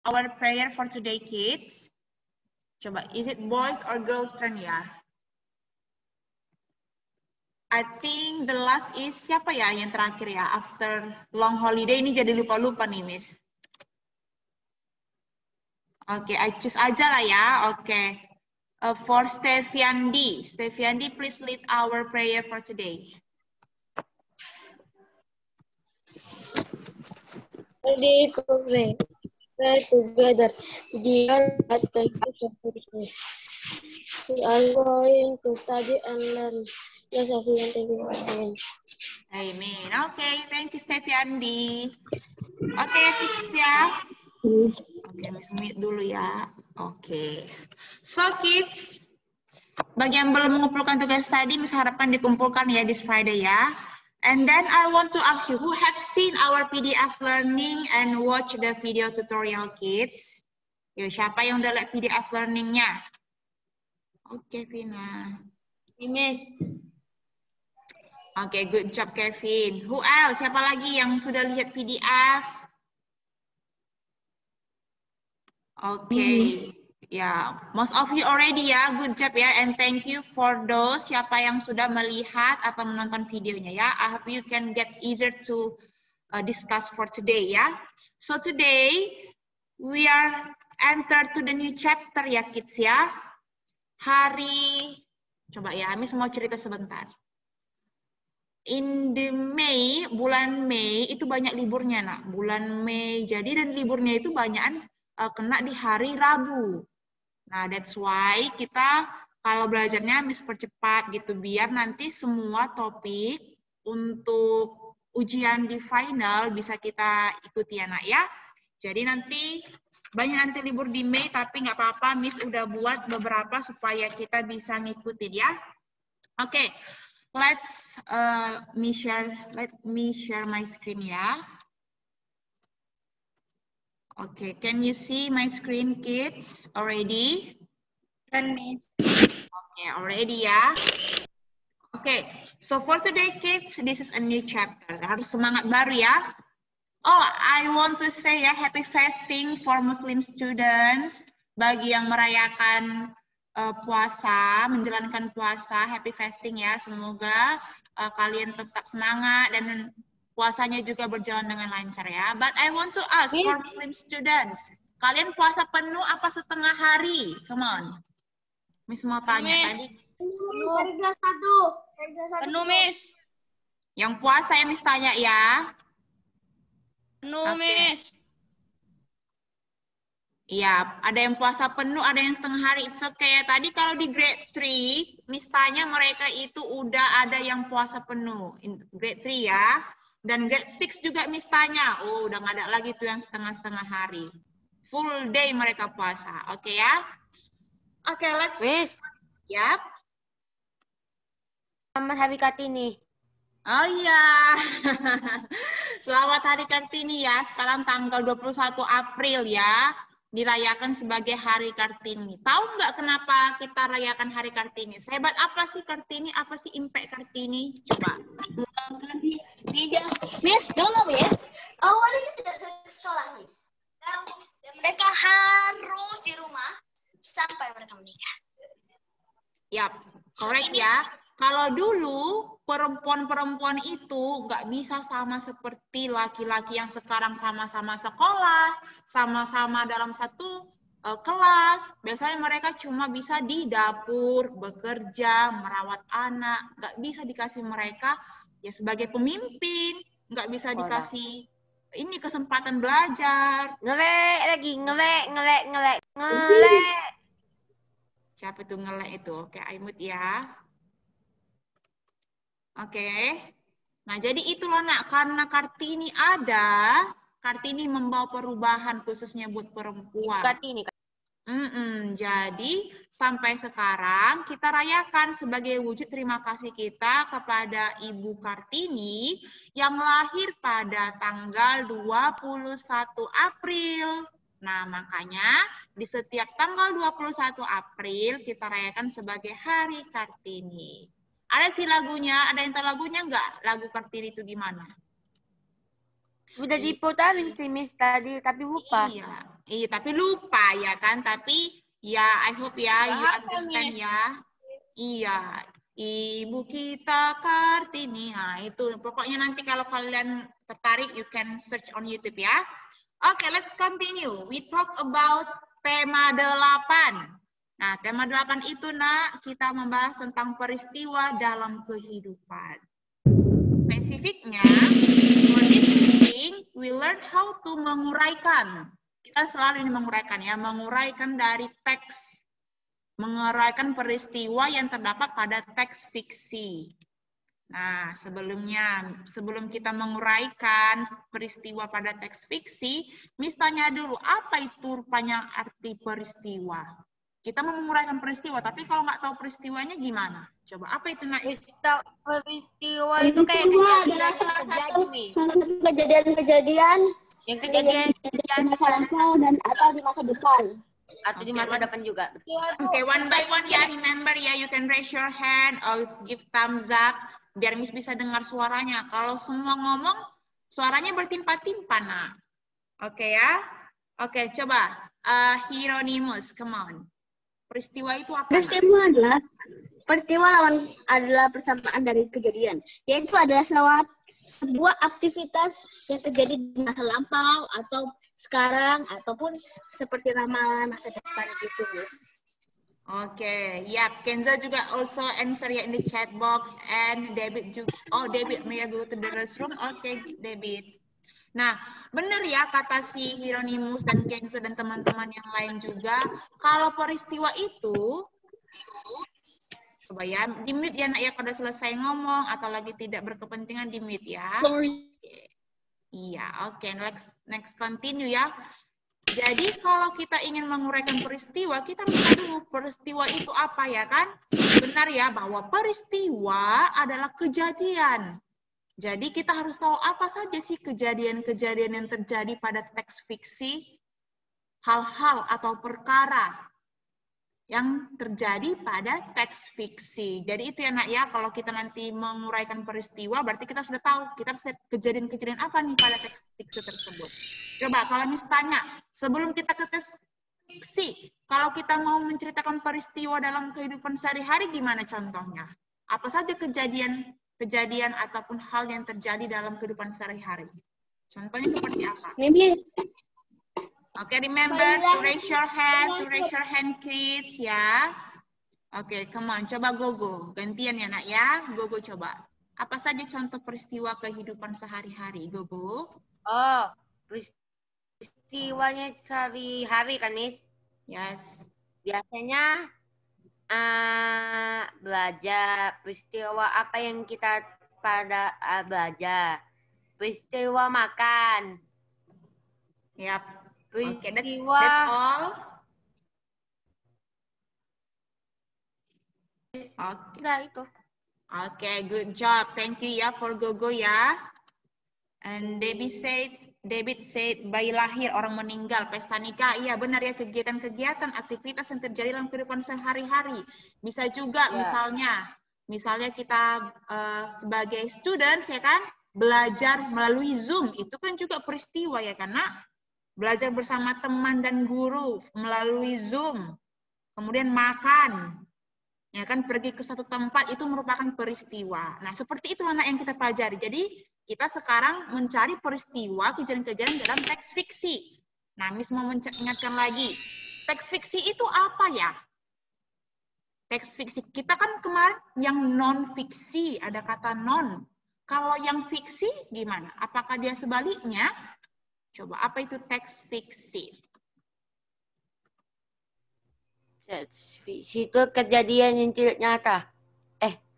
our prayer for today, kids? Coba, is it boys or girls turn ya? I think the last is siapa ya yang terakhir ya? After long holiday ini jadi lupa-lupa nih, Miss. Oke, I choose aja lah ya. Oke. For Steviandi. Steviandi, please lead our prayer for today. Ready to pray. Pray together. Dear God, thank you so much. We are going to study and learn. Yes, everyone, thank you for coming. Amen. Oke, thank you Steviandi. Oke, kids ya. Oke, Miss mute dulu ya. Oke. So, kids, bagi yang belum mengumpulkan tugas tadi, Miss harapkan dikumpulkan ya this Friday ya. And then I want to ask you, who have seen our PDF learning and watch the video tutorial, kids? Yo, siapa yang udah lihat PDF learningnya? Oke, Vina. Miss. Oke, good job, Kevin. Who else? Siapa lagi yang sudah lihat PDF? Oke. Ya, most of you already ya. Good job ya. And thank you for those siapa yang sudah melihat atau menonton videonya ya. I hope you can get easier to discuss for today ya. So today we are enter to the new chapter ya kids ya. Coba ya, Miss mau cerita sebentar. In the May, bulan Mei itu banyak liburnya nak. Bulan Mei jadi dan liburnya itu banyakan kena di hari Rabu. Nah, that's why kita kalau belajarnya Miss percepat gitu biar nanti semua topik untuk ujian di final bisa kita ikuti ya nak ya. Jadi nanti banyak nanti libur di Mei tapi nggak apa-apa Miss udah buat beberapa supaya kita bisa ngikutin ya. Oke. Let me share my screen ya. Okay, can you see my screen, kids? Already? Can Miss. Okay, already ya. Okay, so for today, kids, this is a new chapter. Harus semangat baru ya. Oh, I want to say ya, happy fasting for Muslim students. Bagi yang merayakan puasa, menjalankan puasa, happy fasting ya. Semoga kalian tetap semangat dan puasanya juga berjalan dengan lancar ya. But I want to ask for Muslim students, kalian puasa penuh apa setengah hari? Come on. Miss mau tanya tadi. Penuh. Penuh, Miss. Yang puasa yang Miss tanya ya. Penuh, Miss. Iya, ada yang puasa penuh, ada yang setengah hari. It's okay. Tadi kalau di grade 3, Miss tanya mereka itu udah ada yang puasa penuh. In grade 3 ya. Dan grade 6 juga Miss tanya. Oh, udah nggak ada lagi tuh yang setengah-setengah hari. Full day mereka puasa. Oke ya? Oke, let's... Miss. Yap. Selamat Hari Kartini. Oh iya. Selamat Hari Kartini ya. Sekarang tanggal 21 April ya. Dirayakan sebagai Hari Kartini. Tahu nggak kenapa kita rayakan Hari Kartini? Sehebat apa sih Kartini? Apa sih impact Kartini? Coba. Miss, dulu Miss. Awalnya tidak sekolah Miss. Mereka harus di rumah sampai mereka menikah. Yap, correct ya. Kalau dulu perempuan-perempuan itu nggak bisa sama seperti laki-laki yang sekarang sama-sama sekolah, sama-sama dalam satu kelas. Biasanya mereka cuma bisa di dapur, bekerja, merawat anak. Nggak bisa dikasih mereka ya sebagai pemimpin, nggak bisa dikasih ini kesempatan belajar. Ngelek lagi, ngelek. Siapa itu ngelek itu? Oke, Aimut ya. Oke. Nah, jadi itulah nak, karena Kartini ada, Kartini membawa perubahan khususnya buat perempuan. Kartini. Jadi sampai sekarang kita rayakan sebagai wujud terima kasih kita kepada Ibu Kartini yang lahir pada tanggal 21 April. Nah, makanya di setiap tanggal 21 April kita rayakan sebagai Hari Kartini. Ada sih lagunya, ada yang tahu lagunya nggak? Lagu Kartini itu gimana? Udah diputarin sih Miss tadi, tapi lupa. Iya, tapi lupa ya kan. Tapi ya, I hope ya, you understand ya. Iya, Ibu kita Kartini. Nah, itu pokoknya nanti kalau kalian tertarik, you can search on YouTube ya. Oke, let's continue. We talk about tema 8. Nah, tema 8 itu, Nak, kita membahas tentang peristiwa dalam kehidupan. Spesifiknya, for this meeting, we learn how to menguraikan. Kita selalu ini menguraikan ya, menguraikan dari teks. Menguraikan peristiwa yang terdapat pada teks fiksi. Nah, sebelum kita menguraikan peristiwa pada teks fiksi, Miss tanya dulu, apa itu rupanya arti peristiwa? Kita mau menguraikan peristiwa, tapi kalau nggak tahu peristiwanya gimana? Coba, apa itu, Nak? Peristiwa itu kayak kejadian kejadian yang kejadian di masa lampau dan atau di masa depan. Atau di masa depan juga. Oke, one by one ya, remember ya, you can raise your hand or give thumbs up, biar Miss bisa dengar suaranya. Kalau semua ngomong, suaranya bertimpa-timpa, Nak. Oke ya? Oke, coba. Hieronymus, come on. Peristiwa itu apa? Peristiwa adalah persamaan dari kejadian, yaitu adalah sebuah aktivitas yang terjadi di masa lampau atau sekarang ataupun seperti ramalan masa depan gitu, Miss. Oke, yap. Kenzo juga also answer ya in the chat box, and David juga. Oh, David may I go to the restroom? Oke, David. Nah, benar ya kata si Hieronymus dan Kenzo dan teman-teman yang lain juga, kalau peristiwa itu, coba ya, di mute ya, Nak ya, kalau selesai ngomong atau lagi tidak berkepentingan di mute ya. Iya, oke, next continue ya. Jadi kalau kita ingin menguraikan peristiwa, kita harus tahu dulu peristiwa itu apa ya kan? Benar ya, bahwa peristiwa adalah kejadian. Jadi kita harus tahu apa saja sih kejadian-kejadian yang terjadi pada teks fiksi, hal-hal atau perkara yang terjadi pada teks fiksi. Jadi itu ya, Nak ya, kalau kita nanti menguraikan peristiwa, berarti kita sudah tahu, kita harus lihat kejadian-kejadian apa nih pada teks fiksi tersebut. Coba kalau Miss tanya, sebelum kita ke teks fiksi, kalau kita mau menceritakan peristiwa dalam kehidupan sehari-hari, gimana contohnya? Apa saja kejadian ataupun hal yang terjadi dalam kehidupan sehari-hari? Contohnya seperti apa? Oke, remember to raise your hand, kids, ya. Oke, come on, coba Gogo. Gantian ya, Nak ya. Gogo coba. Apa saja contoh peristiwa kehidupan sehari-hari, Gogo? Oh, peristiwanya sehari-hari kan, Miss? Yes. Biasanya belajar. Peristiwa apa yang kita pada belajar? Peristiwa makan. Yap. Oke, Peristiwa. that's all. Oke. Nah, itu. Oke, good job. Thank you ya for Gogo ya. And David said, bayi lahir, orang meninggal, pesta nikah. Iya benar ya, kegiatan-kegiatan, aktivitas yang terjadi dalam kehidupan sehari-hari. Bisa juga misalnya kita sebagai students ya kan, belajar melalui Zoom. Itu kan juga peristiwa ya kan, Nak? Belajar bersama teman dan guru melalui Zoom. Kemudian makan. Ya kan, pergi ke satu tempat itu merupakan peristiwa. Nah, seperti itu anak yang kita pelajari. Jadi, kita sekarang mencari peristiwa, kejadian-kejadian dalam teks fiksi. Nah, Miss mau ingatkan lagi. Teks fiksi itu apa ya? Teks fiksi. Kita kan kemarin yang non-fiksi, ada kata non. Kalau yang fiksi gimana? Apakah dia sebaliknya? Coba, apa itu teks fiksi? Teks fiksi itu kejadian yang tidak nyata.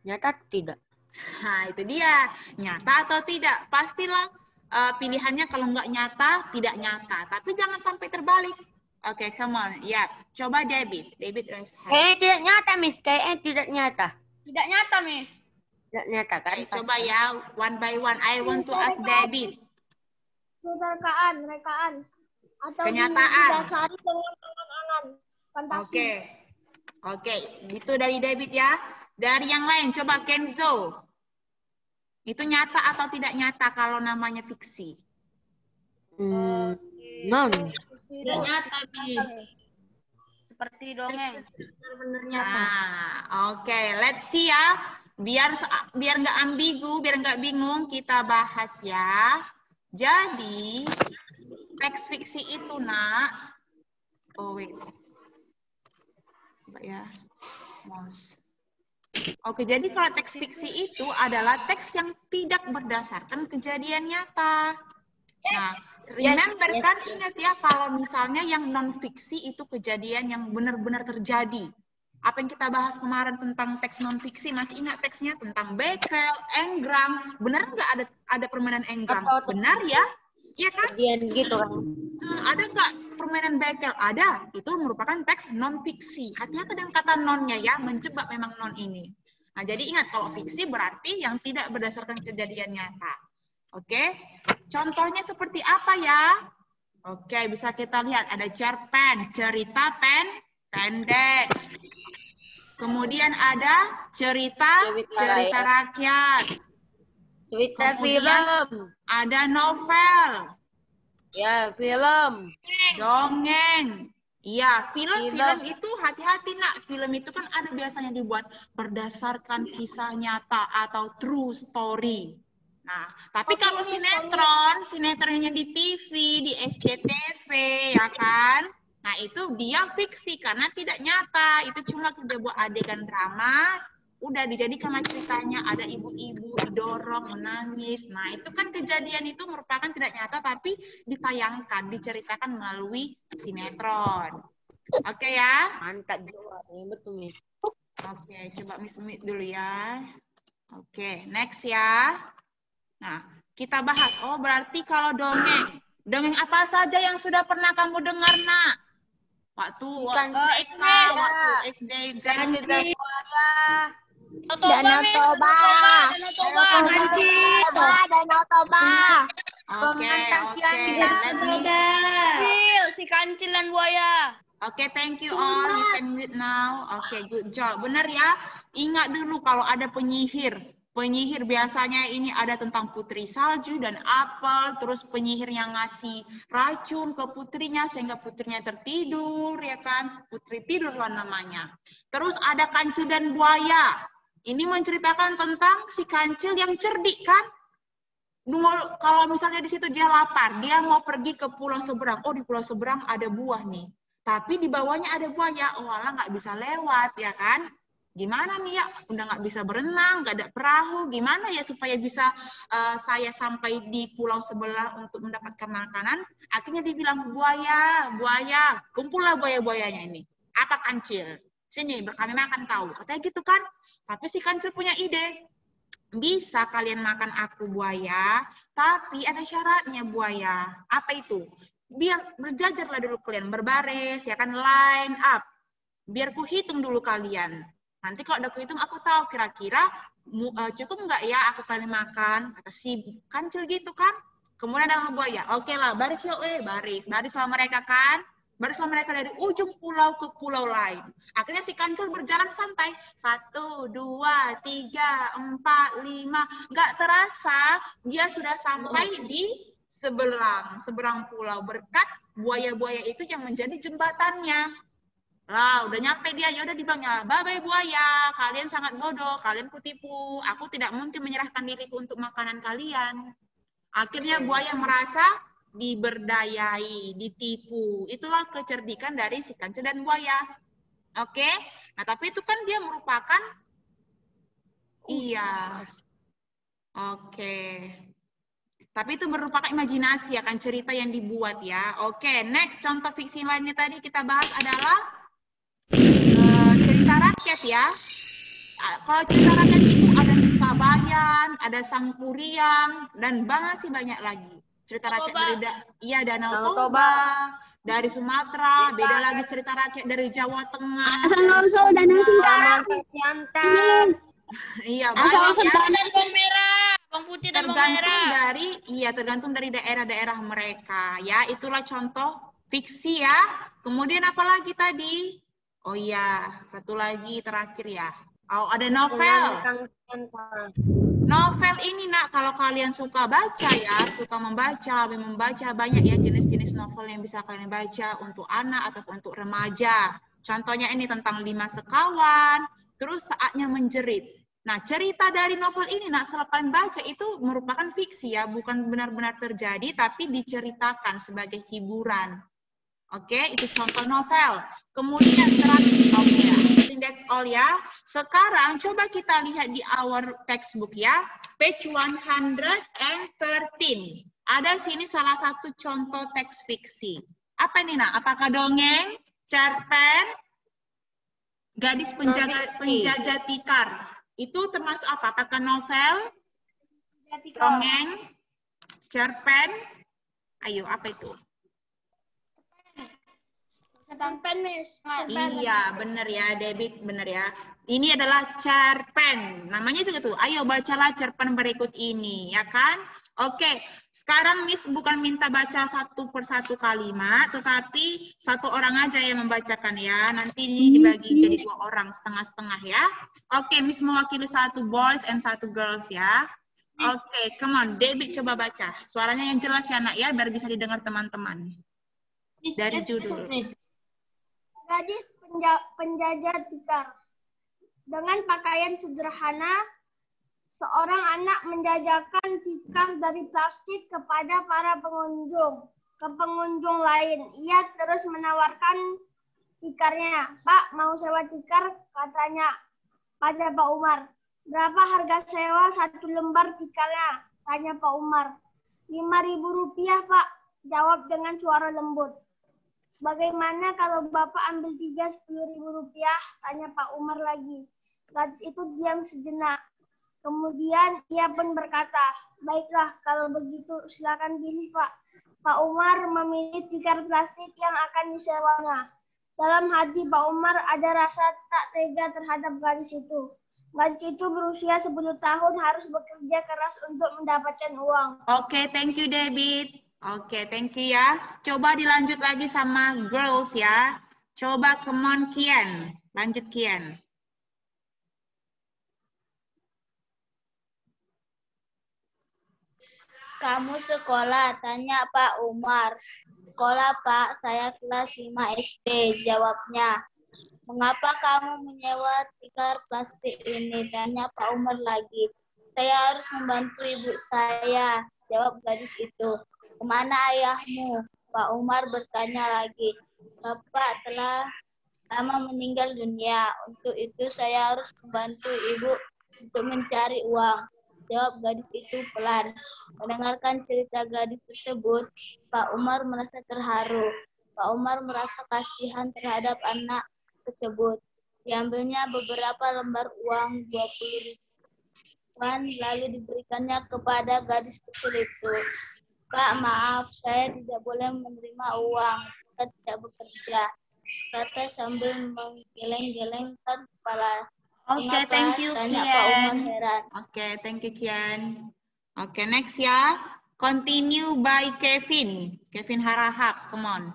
Nyata atau tidak? Nah, itu dia. Nyata atau tidak? Pastilah pilihannya kalau nggak nyata, tidak nyata. Tapi jangan sampai terbalik. Oke, come on. Ya, coba David. David raise hand. Kayaknya tidak nyata, Miss. Kayaknya tidak nyata. Tidak nyata, Miss. Tidak nyata, kan? Okay, coba ya, one by one. I want to ask David. Rekaan. Atau Kenyataan. didasari dengan angan-angan. Fantasi. Oke. Itu dari David ya. Dari yang lain, coba Kenzo. Itu nyata atau tidak nyata kalau namanya fiksi? Non. Tidak nyata nih. Seperti dongeng. Benar-benar nyata. Nah, oke, let's see ya. Biar nggak ambigu, biar nggak bingung, kita bahas ya. Jadi, teks fiksi itu, Nak. Oh, wait. Coba ya. Mouse. Oke, jadi kalau teks fiksi itu adalah teks yang tidak berdasarkan kejadian nyata. Nah, remember kan, ingat ya, kalau misalnya yang non-fiksi itu kejadian yang benar-benar terjadi. Apa yang kita bahas kemarin tentang teks non-fiksi, masih ingat teksnya tentang bekel, enggram. Benar nggak ada permainan enggram? Benar ya? Iya kan? Kejadian gitu kan. Ada nggak permainan bekel? Ada. Itu merupakan teks non-fiksi. Hati-hati dengan kata nonnya ya, menjebak memang non ini. Nah, jadi ingat kalau fiksi berarti yang tidak berdasarkan kejadian nyata. Oke? Contohnya seperti apa ya? Oke, bisa kita lihat ada cerpen, cerita pendek. Kemudian ada cerita rakyat. Cerita Kemudian film. ada novel. Ya, film. Dongeng. Iya, film itu hati-hati nak. Film itu kan ada biasanya dibuat berdasarkan kisah nyata atau true story. Nah, tapi kalau sinetronnya di TV, di SCTV, ya kan? Nah, itu dia fiksi karena tidak nyata. Itu cuma kita buat adegan drama, udah dijadikanlah ceritanya ada ibu-ibu didorong, menangis. Nah, itu kan kejadian itu merupakan tidak nyata, tapi ditayangkan, diceritakan melalui sinetron. Oke ya? Mantap juga, betul Miss. Oke, coba Miss mute dulu ya. Oke, next ya. Nah, kita bahas. Oh, berarti kalau dongeng. Dongeng apa saja yang sudah pernah kamu dengar, Nak? Waktu TK, waktu SD, Danau Toba. Oke. Si kancil dan buaya. Oke, thank you all. You can mute now. Oke, good job. Benar ya? Ingat dulu kalau ada penyihir. Penyihir biasanya ini ada tentang putri salju dan apel, terus penyihir yang ngasih racun ke putrinya sehingga putrinya tertidur, ya kan? Putri tidur lah namanya. Terus ada kancil dan buaya. Ini menceritakan tentang si kancil yang cerdik kan? Kalau misalnya di situ dia lapar, dia mau pergi ke pulau seberang. Oh, di pulau seberang ada buah nih. Tapi di bawahnya ada buaya. Oh, alah nggak bisa lewat, ya kan? Gimana nih ya, udah nggak bisa berenang, nggak ada perahu, gimana ya supaya bisa saya sampai di pulau sebelah untuk mendapatkan makanan? Akhirnya dibilang, buaya, kumpullah buaya-buayanya ini. Apa kancil? Sini, kami makan kau. Katanya gitu kan? Tapi si kancil punya ide. Bisa kalian makan aku buaya, tapi ada syaratnya buaya. Apa itu? Biar berjajarlah dulu kalian, berbaris, ya kan, line up. Biar ku hitung dulu kalian. Nanti kalau udah kuhitung, aku tahu kira-kira cukup nggak ya aku kalian makan. Kata si kancil gitu kan. Kemudian ada buaya. Oke lah, baris yuk, barislah mereka kan. Barislah mereka dari ujung pulau ke pulau lain. Akhirnya si kancil berjalan santai. 1, 2, 3, 4, 5. Nggak terasa dia sudah sampai di seberang pulau. Berkat buaya-buaya itu yang menjadi jembatannya. Lah, udah nyampe dia, ya udah dibilangnya, bye-bye buaya, kalian sangat bodoh, kalian kutipu, aku tidak mungkin menyerahkan diriku untuk makanan kalian. Akhirnya buaya merasa diberdayai, ditipu. Itulah kecerdikan dari si kancil dan buaya. Oke? Nah, tapi itu kan dia merupakan iya. Oke. Tapi itu merupakan imajinasi, akan cerita yang dibuat ya. Oke, next contoh fiksi lainnya tadi kita bahas adalah cerita rakyat ya. Kalau cerita rakyat itu ada si Kabayan, ada Sang Kuryang, dan masih banyak lagi. Cerita rakyat dari Danau Toba, dari Sumatera, beda lagi cerita rakyat dari Jawa Tengah. Danau Sentara. Iya, banyak ya. Bawang putih dan bawang merah. Tergantung dari daerah-daerah mereka ya. Itulah contoh fiksi ya. Kemudian apa lagi tadi? Oh iya, satu lagi terakhir ya. Oh, ada novel. Novel ini nak, kalau kalian suka baca ya, suka membaca, banyak ya jenis-jenis novel yang bisa kalian baca untuk anak ataupun untuk remaja. Contohnya ini tentang 5 sekawan, terus Saatnya Menjerit. Nah, cerita dari novel ini nak, setelah kalian baca itu merupakan fiksi ya, bukan benar-benar terjadi, tapi diceritakan sebagai hiburan. Oke, itu contoh novel. Kemudian oke ya, I think that's all ya. Sekarang coba kita lihat di our textbook ya, page 113. Ada sini salah satu contoh teks fiksi. Apa ini nak? Apakah dongeng, cerpen, gadis penjajah tikar? Itu termasuk apa? Apakah novel, dongeng, cerpen? Ayo, apa itu? Cerpen, Miss. Iya, benar ya, David, benar ya. Ini adalah cerpen. Namanya juga tuh, ayo bacalah cerpen berikut ini, ya kan? Oke, sekarang Miss bukan minta baca satu persatu kalimat, tetapi satu orang aja yang membacakan ya. Nanti ini dibagi jadi 2 orang, setengah-setengah ya. Oke, Miss mewakili 1 boys and 1 girls ya. Oke, come on, David coba baca. Suaranya yang jelas ya, nak ya, biar bisa didengar teman-teman. Dari judul. Gadis penjajah tikar. Dengan pakaian sederhana, seorang anak menjajakan tikar dari plastik kepada para pengunjung. Ke pengunjung lain, ia terus menawarkan tikarnya. Pak, mau sewa tikar? Katanya pada Pak Umar. Berapa harga sewa 1 lembar tikarnya? Tanya Pak Umar. 5.000 rupiah, Pak. Jawab dengan suara lembut. Bagaimana kalau Bapak ambil 3 10.000 rupiah? Tanya Pak Umar lagi. Gadis itu diam sejenak. Kemudian ia pun berkata, baiklah kalau begitu silakan pilih Pak. Pak Umar memilih tikar plastik yang akan disewanya. Dalam hati Pak Umar ada rasa tak tega terhadap gadis itu. Gadis itu berusia 10 tahun harus bekerja keras untuk mendapatkan uang. Oke, thank you David. Oke, thank you ya. Coba dilanjut lagi sama girls ya. Coba come on Kian. Lanjut Kian. Kamu sekolah? Tanya Pak Umar. Sekolah Pak, saya kelas 5 SD. Jawabnya. Mengapa kamu menyewa tikar plastik ini? Tanya Pak Umar lagi. Saya harus membantu ibu saya. Jawab gadis itu. Kemana ayahmu? Pak Umar bertanya lagi. Bapak telah lama meninggal dunia. Untuk itu saya harus membantu ibu untuk mencari uang. Jawab gadis itu pelan. Mendengarkan cerita gadis tersebut, Pak Umar merasa terharu. Pak Umar merasa kasihan terhadap anak tersebut. Diambilnya beberapa lembar uang 20.000 lalu diberikannya kepada gadis kecil itu. Pak, maaf, saya tidak boleh menerima uang. Kita tidak bekerja. Kata sambil menggeleng-gelengkan kepala. Oke, thank you Tanya Pak Umar Kian. heran. Oke, thank you Kian. Oke, next ya. Continue by Kevin. Kevin Harahap, come on.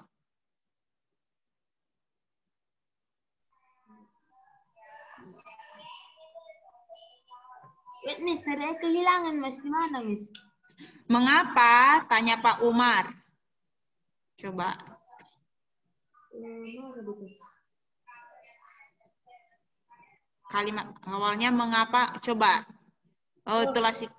Wait, Miss, tadi kehilangan, Miss. Di mana, Miss? Mengapa? Tanya Pak Umar. Coba. Kalimat awalnya mengapa? Coba. Oh, itulah si.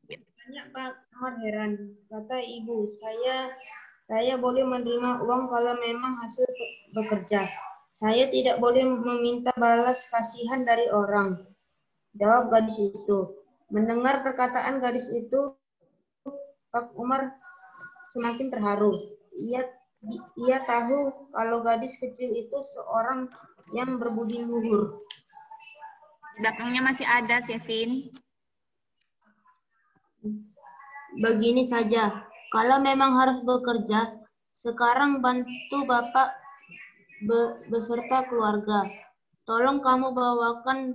Tanya Pak Umar heran. Kata ibu, saya boleh menerima uang kalau memang hasil bekerja. Saya tidak boleh meminta balas kasihan dari orang. Jawab gadis itu. Mendengar perkataan gadis itu, Pak Umar semakin terharu. Ia tahu kalau gadis kecil itu seorang yang berbudi luhur. Belakangnya masih ada, Kevin. Begini saja, kalau memang harus bekerja, sekarang bantu Bapak beserta keluarga. Tolong kamu bawakan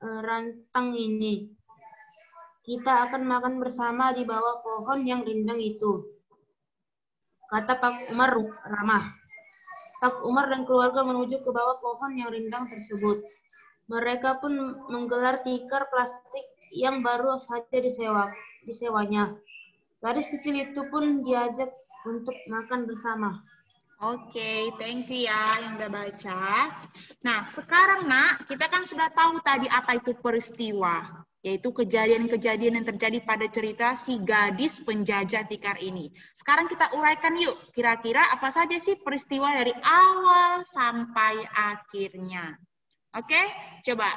rantang ini. Kita akan makan bersama di bawah pohon yang rindang itu. Kata Pak Umar ramah. Pak Umar dan keluarga menuju ke bawah pohon yang rindang tersebut. Mereka pun menggelar tikar plastik yang baru saja disewanya. Gadis kecil itu pun diajak untuk makan bersama. Oke, thank you ya yang udah baca. Nah, sekarang Nak, kita kan sudah tahu tadi apa itu peristiwa, yaitu kejadian-kejadian yang terjadi pada cerita si gadis penjajah tikar ini. Sekarang kita uraikan yuk, kira-kira apa saja sih peristiwa dari awal sampai akhirnya. Oke, coba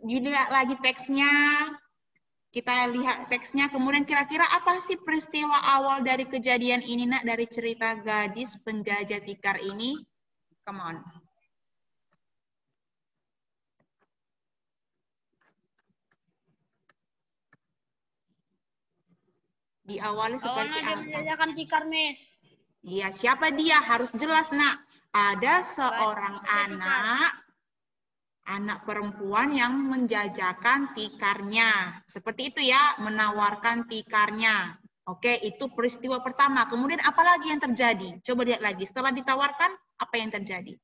dilihat lagi teksnya. Kita lihat teksnya, kemudian kira-kira apa sih peristiwa awal dari kejadian ini, Nak, dari cerita gadis penjajah tikar ini? Come on. Diawali seperti Awalnya dia apa? menjajakan tikar, Miss. Iya, siapa dia? Harus jelas, Nak. Ada seorang anak perempuan yang menjajakan tikarnya. Seperti itu ya, menawarkan tikarnya. Oke, itu peristiwa pertama. Kemudian apa lagi yang terjadi? Coba lihat lagi. Setelah ditawarkan, apa yang terjadi?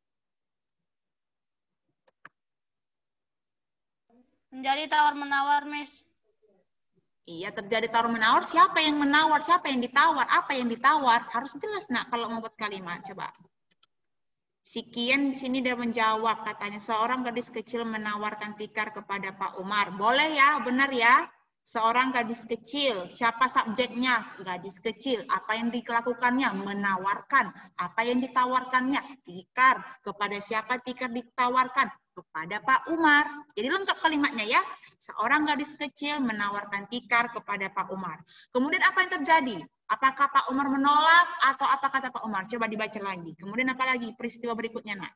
Menjadi tawar-menawar, Miss. Iya, terjadi tawar-menawar. Siapa yang menawar? Siapa yang ditawar? Apa yang ditawar? Harus jelas, Nak, kalau membuat kalimat. Coba. Si Kian di sini dia menjawab, katanya seorang gadis kecil menawarkan tikar kepada Pak Umar. Boleh ya, benar ya? Seorang gadis kecil, siapa subjeknya? Gadis kecil. Apa yang dilakukannya? Menawarkan. Apa yang ditawarkannya? Tikar. Kepada siapa tikar ditawarkan? Kepada Pak Umar. Jadi lengkap kalimatnya ya. Seorang gadis kecil menawarkan tikar kepada Pak Umar. Kemudian apa yang terjadi? Apakah Pak Umar menolak atau apa kata Pak Umar? Coba dibaca lagi. Kemudian apa lagi peristiwa berikutnya, Nak?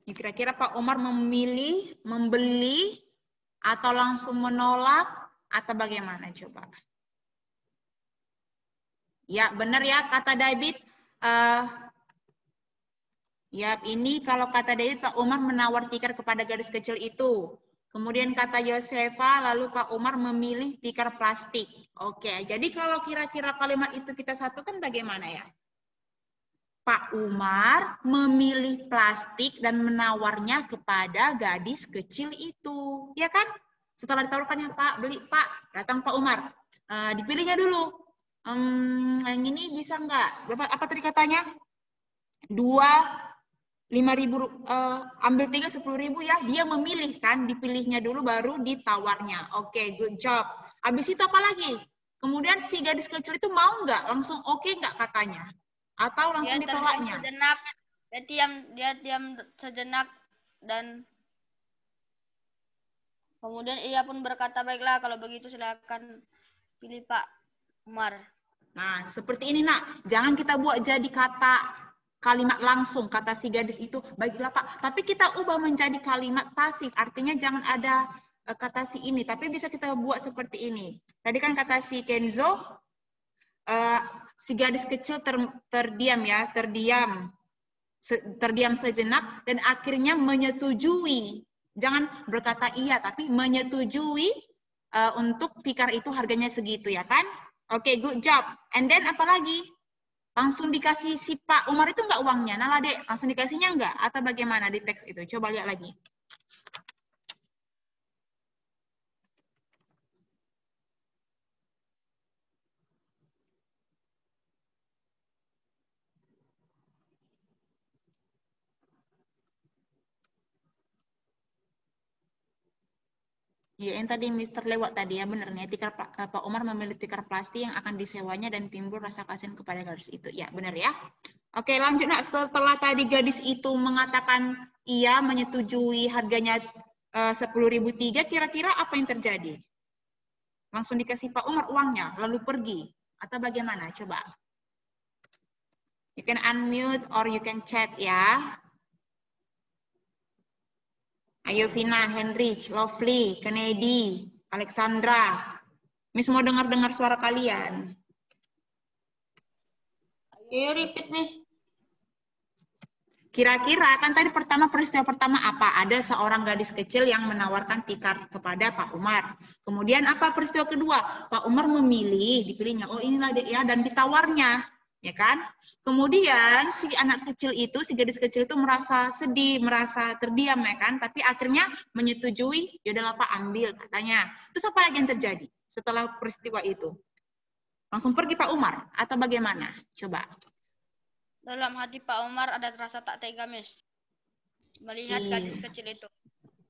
Kira-kira Pak Umar memilih, membeli, atau langsung menolak, atau bagaimana? Coba. Ya, benar ya kata David. Ya, ini kalau kata David, Pak Umar menawar tikar kepada gadis kecil itu. Kemudian kata Yosefa, lalu Pak Umar memilih tikar plastik. Oke, jadi kalau kira-kira kalimat itu kita satukan bagaimana ya? Pak Umar memilih plastik dan menawarnya kepada gadis kecil itu. Ya kan? Setelah ditawarkannya, Pak, beli, Pak. Datang Pak Umar. Dipilihnya dulu. Yang ini bisa nggak? Berapa? Apa tadi katanya? 2, 5.000, ambil 3, 10.000 ya. Dia memilih kan, dipilihnya dulu baru ditawarnya. Oke, good job. Habis itu apa lagi? Kemudian si gadis kecil itu mau nggak? Langsung oke nggak katanya? Atau langsung ditolaknya? Dia diam sejenak dan kemudian ia pun berkata, baiklah kalau begitu silakan pilih Pak Umar. Nah, seperti ini, Nak. Jangan kita buat jadi kalimat langsung, kata si gadis itu, baiklah Pak. Tapi kita ubah menjadi kalimat pasif. Artinya jangan ada kata si ini, tapi bisa kita buat seperti ini. Tadi kan kata si Kenzo, si gadis kecil terdiam sejenak dan akhirnya menyetujui. Jangan berkata iya, tapi menyetujui untuk tikar itu harganya segitu ya kan? Oke, good job. And then apa lagi? Langsung dikasih si Pak Umar itu nggak uangnya? Nah, Dek, langsung dikasihnya nggak? Atau bagaimana di teks itu? Coba lihat lagi. Ya, yang tadi Mister lewat tadi ya, benernya tikar Pak Umar memilih tikar plastik yang akan disewanya dan timbul rasa kasihan kepada gadis itu. Ya, benar ya. Oke, lanjut Nak. Setelah tadi gadis itu mengatakan iya menyetujui harganya 10.003, kira-kira apa yang terjadi? Langsung dikasih Pak Umar uangnya, lalu pergi atau bagaimana? Coba. You can unmute or you can chat ya. Ayo Vina, Henrich, Lovely, Kennedy, Alexandra. Miss mau dengar-dengar suara kalian. Ayo repeat, Miss. Kira-kira kan tadi peristiwa pertama apa? Ada seorang gadis kecil yang menawarkan tikar kepada Pak Umar. Kemudian apa peristiwa kedua? Pak Umar dipilihnya. Oh inilah dia, dan ditawarnya, ya kan? Kemudian si anak kecil itu, si gadis kecil itu merasa sedih, merasa terdiam, ya kan? Tapi akhirnya menyetujui, yaudahlah Pak ambil katanya. Terus apa lagi yang terjadi setelah peristiwa itu? Langsung pergi Pak Umar atau bagaimana? Coba. Dalam hati Pak Umar ada rasa tak tega, Miss. Melihat gadis kecil itu.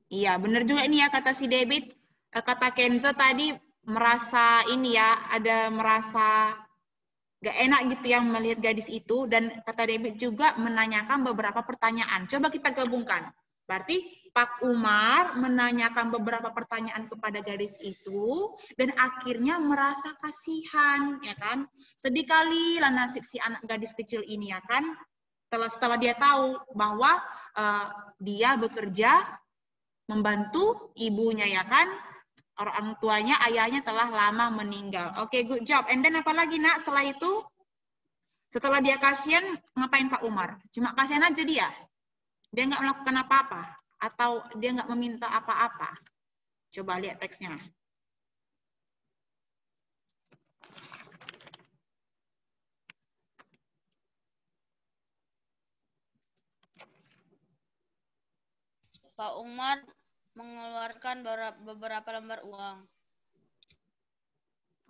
Iya, benar juga ini ya kata si David. Kata Kenzo tadi merasa ini ya, ada merasa gak enak gitu yang melihat gadis itu. Dan kata David juga menanyakan beberapa pertanyaan. Coba kita gabungkan. Berarti Pak Umar menanyakan beberapa pertanyaan kepada gadis itu dan akhirnya merasa kasihan, ya kan? Sedih kali lah nasib si anak gadis kecil ini, ya kan? Setelah dia tahu bahwa dia bekerja membantu ibunya, ya kan? Orang tuanya, ayahnya telah lama meninggal. Oke, good job. And then apa lagi, Nak? Setelah itu, setelah dia kasihan, ngapain Pak Umar? Cuma kasihan aja dia. Dia nggak melakukan apa-apa. Atau dia nggak meminta apa-apa. Coba lihat teksnya. Pak Umar mengeluarkan beberapa lembar uang.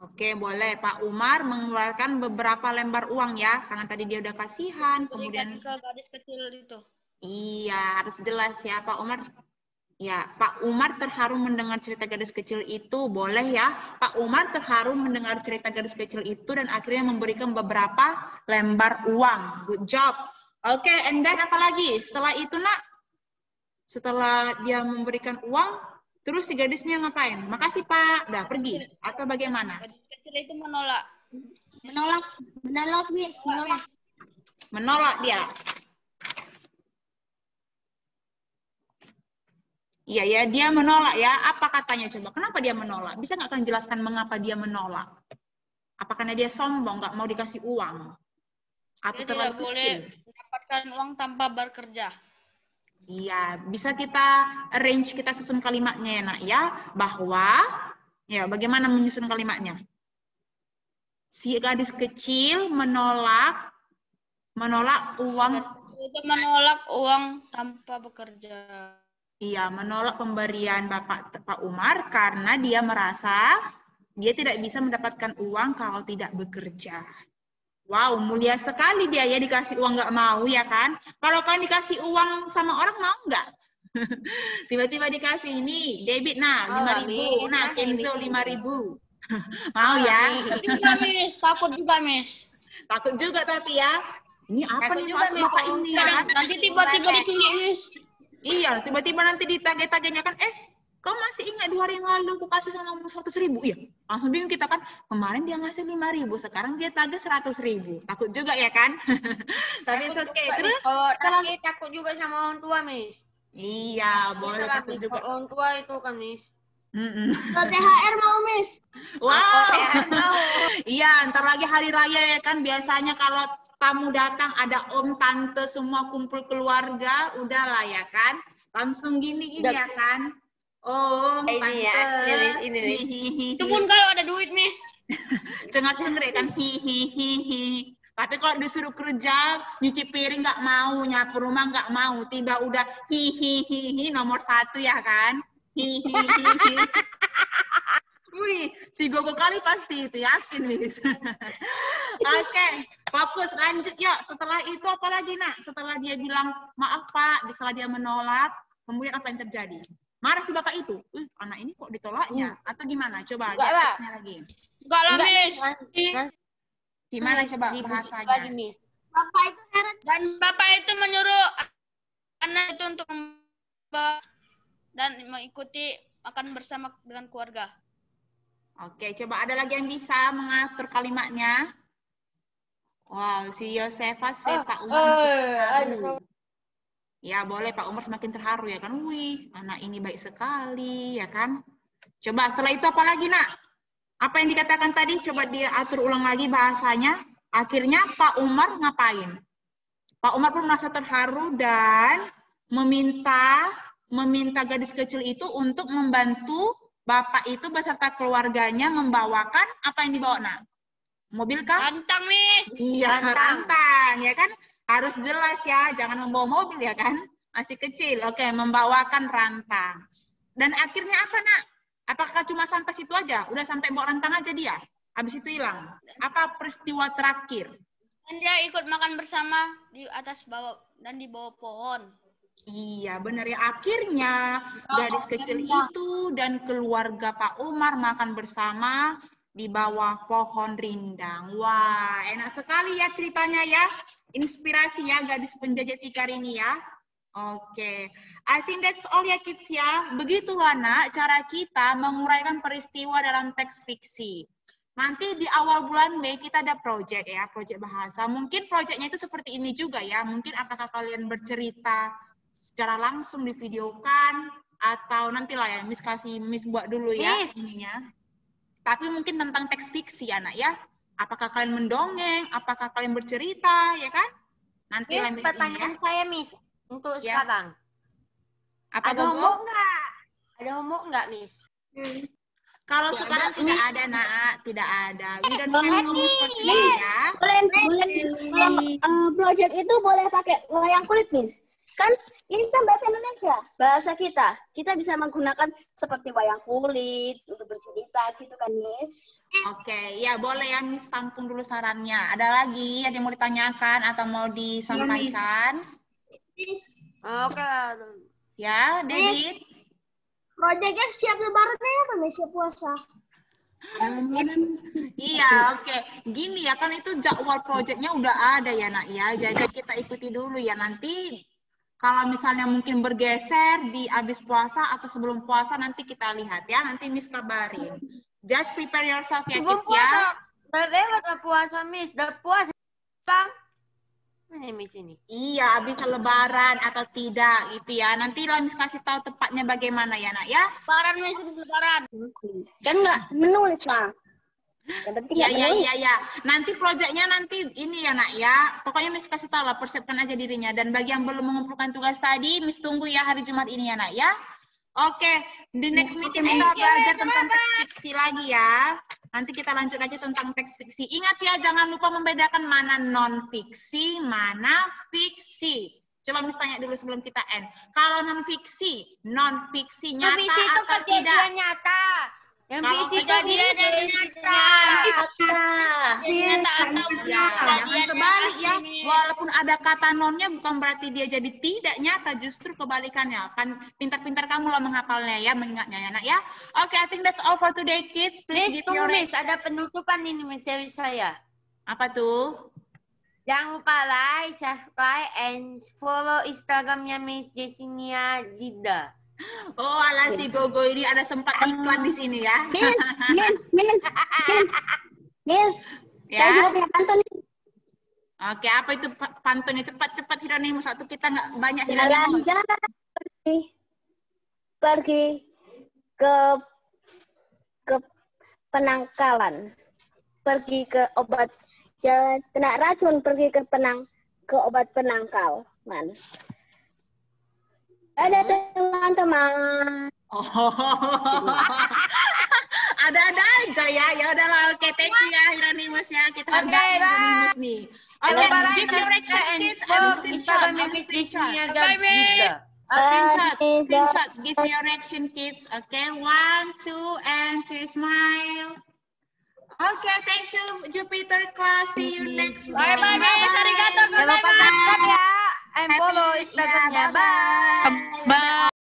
Oke, boleh. Pak Umar mengeluarkan beberapa lembar uang ya. Karena tadi dia udah kasihan. Kemudian ke gadis kecil itu. Iya, harus jelas ya Pak Umar. Ya, Pak Umar terharu mendengar cerita gadis kecil itu. Boleh ya, Pak Umar terharu mendengar cerita gadis kecil itu dan akhirnya memberikan beberapa lembar uang. Good job. Oke, and then apa lagi? Setelah itu, Nak, setelah dia memberikan uang, terus si gadisnya ngapain? Makasih Pak, udah pergi. Atau bagaimana? Gadis kecil itu menolak. Menolak, Miss. Menolak. Menolak dia. Iya ya, dia menolak ya. Apa katanya coba? Kenapa dia menolak? Bisa nggak kalian jelaskan mengapa dia menolak? Apa karena dia sombong, nggak mau dikasih uang? Atau Dia terlalu tidak boleh mendapatkan uang tanpa bekerja. Iya, bisa kita arrange, kita susun kalimatnya ya Nak ya. Bahwa, ya bagaimana menyusun kalimatnya? Si gadis kecil menolak uang. Itu menolak uang tanpa bekerja. Iya, menolak pemberian Pak Umar karena dia merasa dia tidak bisa mendapatkan uang kalau tidak bekerja. Wow, mulia sekali dia ya, dikasih uang nggak mau ya kan? Kalau kalian dikasih uang sama orang mau nggak? Tiba-tiba dikasih ini, David nah 5.000, nah Kenzo 5.000. Mau ya? Takut juga, Miss. Takut juga tapi ya. Ini apa nih Mas Bapak ini ya? Nanti tiba-tiba diculik, Miss. Iya, tiba-tiba nanti ditagih-tagihnya kan, kau masih ingat 2 hari yang lalu aku kasih sama kamu 100.000? Iya, langsung bingung kita kan, kemarin dia ngasih 5.000, sekarang dia tagih 100.000. Takut juga ya kan? Tapi oke. Terus takut juga sama orang tua, Miss. Iya, boleh takut juga. Orang tua itu kan, Miss. THR mau, Miss. Wow. Iya, ntar lagi hari raya ya kan, biasanya kalau tamu datang ada om, tante, semua kumpul keluarga, udahlah ya kan. Langsung gini ya kan. Om, tante. Ini. Itu pun kalau ada duit, Miss. Cengar-cengir kan, hihihihi. Tapi kalau disuruh kerja, nyuci piring nggak mau, nyapu rumah nggak mau, tiba udah hihihihi nomor 1 ya kan. Hihihihi. Wih, si Gogo kali pasti itu, yakin, Miss. Oke, fokus, lanjut yuk. Setelah itu apa lagi, Nak? Setelah dia bilang, maaf Pak, setelah dia menolak, kemudian apa yang terjadi? Marah si bapak itu. Anak ini kok ditolaknya? Atau gimana? Coba lihat teksnya lagi. Enggak lah, Miss. Gimana coba bahasanya? Lagi, Miss. Bapak itu heran. Dan bapak itu menyuruh anak itu untuk membawa dan mengikuti makan bersama dengan keluarga. Oke, coba ada lagi yang bisa mengatur kalimatnya? Wow, si Yosefa, si Pak Umar terharu. Ya, boleh Pak Umar semakin terharu ya kan. Wih, anak ini baik sekali ya kan. Coba setelah itu apa lagi, Nak? Apa yang dikatakan tadi? Coba dia atur ulang lagi bahasanya. Akhirnya Pak Umar ngapain? Pak Umar pun merasa terharu dan meminta gadis kecil itu untuk membantu Bapak itu beserta keluarganya membawakan apa yang dibawa, Nak? Mobil kah? Rantang, Miss. Iya, rantang, ya kan? Harus jelas ya, jangan membawa mobil ya kan? Masih kecil, oke, membawakan rantang. Dan akhirnya apa, Nak? Apakah cuma sampai situ aja? Udah sampai bawa rantang aja dia? Habis itu hilang? Apa peristiwa terakhir? Dan dia ikut makan bersama di atas bawah dan di bawah pohon. Iya, benar ya. Akhirnya gadis kecil itu dan keluarga Pak Umar makan bersama di bawah pohon rindang. Wah, enak sekali ya ceritanya ya. Inspirasi ya gadis penjajah tikar ini ya. Oke, I think that's all ya kids ya. Begitulah Nak cara kita menguraikan peristiwa dalam teks fiksi. Nanti di awal bulan Mei kita ada project ya, project bahasa. Mungkin projectnya itu seperti ini juga ya. Mungkin apakah kalian bercerita secara langsung divideokan atau nantilah ya Miss buat dulu ya ininya. Tapi mungkin tentang teks fiksi anak ya. Apakah kalian mendongeng, apakah kalian bercerita ya kan? Nanti lah Miss pertanyaan ya. saya Miss untuk Ya. sekarang. Apa Ada homework nggak? Ada homework nggak Miss? Kalau sekarang tidak ada, Nak. Tidak ada. We don't have homework for today, ya. Project itu boleh pakai wayang kulit, Miss. Kan ini kan bahasa Indonesia, bahasa kita. Kita bisa menggunakan seperti wayang kulit untuk bercerita gitu kan, Miss. Oke, ya boleh ya Miss tampung dulu sarannya. Ada lagi yang mau ditanyakan atau mau disampaikan? Oke. Ya, David. Proyeknya siap lebarannya apa, Miss? Siap puasa. Iya, oke. Gini ya, kan itu jadwal proyeknya udah ada ya, Nak ya. Jadi kita ikuti dulu ya. Nanti kalau misalnya mungkin bergeser di habis puasa atau sebelum puasa, nanti kita lihat ya. Nanti Miss kabarin. Just prepare yourself ya, kids ya. Udah lewat puasa Miss, udah puasa Bang. Ini Miss ini. Iya, bisa lebaran atau tidak gitu ya. Nanti lah Miss kasih tahu tepatnya bagaimana ya, Nak ya. Lebaran, Miss, lebaran. Kan nggak menulis, Pak. Yang penting nggak menulis. Iya. Nanti proyeknya nanti ini ya, Nak ya. Pokoknya Miss kasih tahu lah, persiapkan aja dirinya. Dan bagi yang belum mengumpulkan tugas tadi, Miss tunggu ya hari Jumat ini ya, Nak ya. Oke, di next meeting kita belajar tentang teks fiksi lagi ya. Nanti kita lanjut aja tentang teks fiksi. Ingat ya, jangan lupa membedakan mana non-fiksi, mana fiksi. Coba Miss tanya dulu sebelum kita end. Kalau non-fiksi nyata Fiksi itu atau tidak? kejadian nyata. Yang Kalau fiksi itu kejadian yang nyata. Ya, jangan kebalik ya. Walaupun ada kata nonnya bukan berarti dia jadi tidak nyata, justru kebalikannya. Kan pintar-pintar kamu lah menghafalnya ya, mengingatnya ya, Nak ya. Oke, I think that's all for today, kids. Please Miss, give your Miss, ada penutupan ini Miss dari saya. Apa tuh? Jangan lupa like, subscribe, and follow Instagramnya Miss Jessinia Dida. Oh, ala si Gogo ini ada sempat iklan di sini ya. Miss, Ya. saya juga punya pantun nih. Oke, apa itu pantunnya? Cepat-cepat Hieronymus. Waktu kita nggak banyak Hieronymus. Jalan-jalan pergi ke penangkalan, pergi ke obat jalan kena racun, pergi ke obat penangkalan. Ada teman-teman. Oh, ada-ada aja ya. Ya udahlah, oke, thank you ya Hieronymus ya. Kita hargai Hieronymus nih. Oke, give your reaction kids and screenshot. Screenshot. Give your reaction kids. Okay, 1, 2, and 3, smile. Okay, thank you Jupiter class. See you next week. Bye-bye, Miss. Arigato Jangan lupa subscribe ya. And follow Instagramnya. Bye. Bye.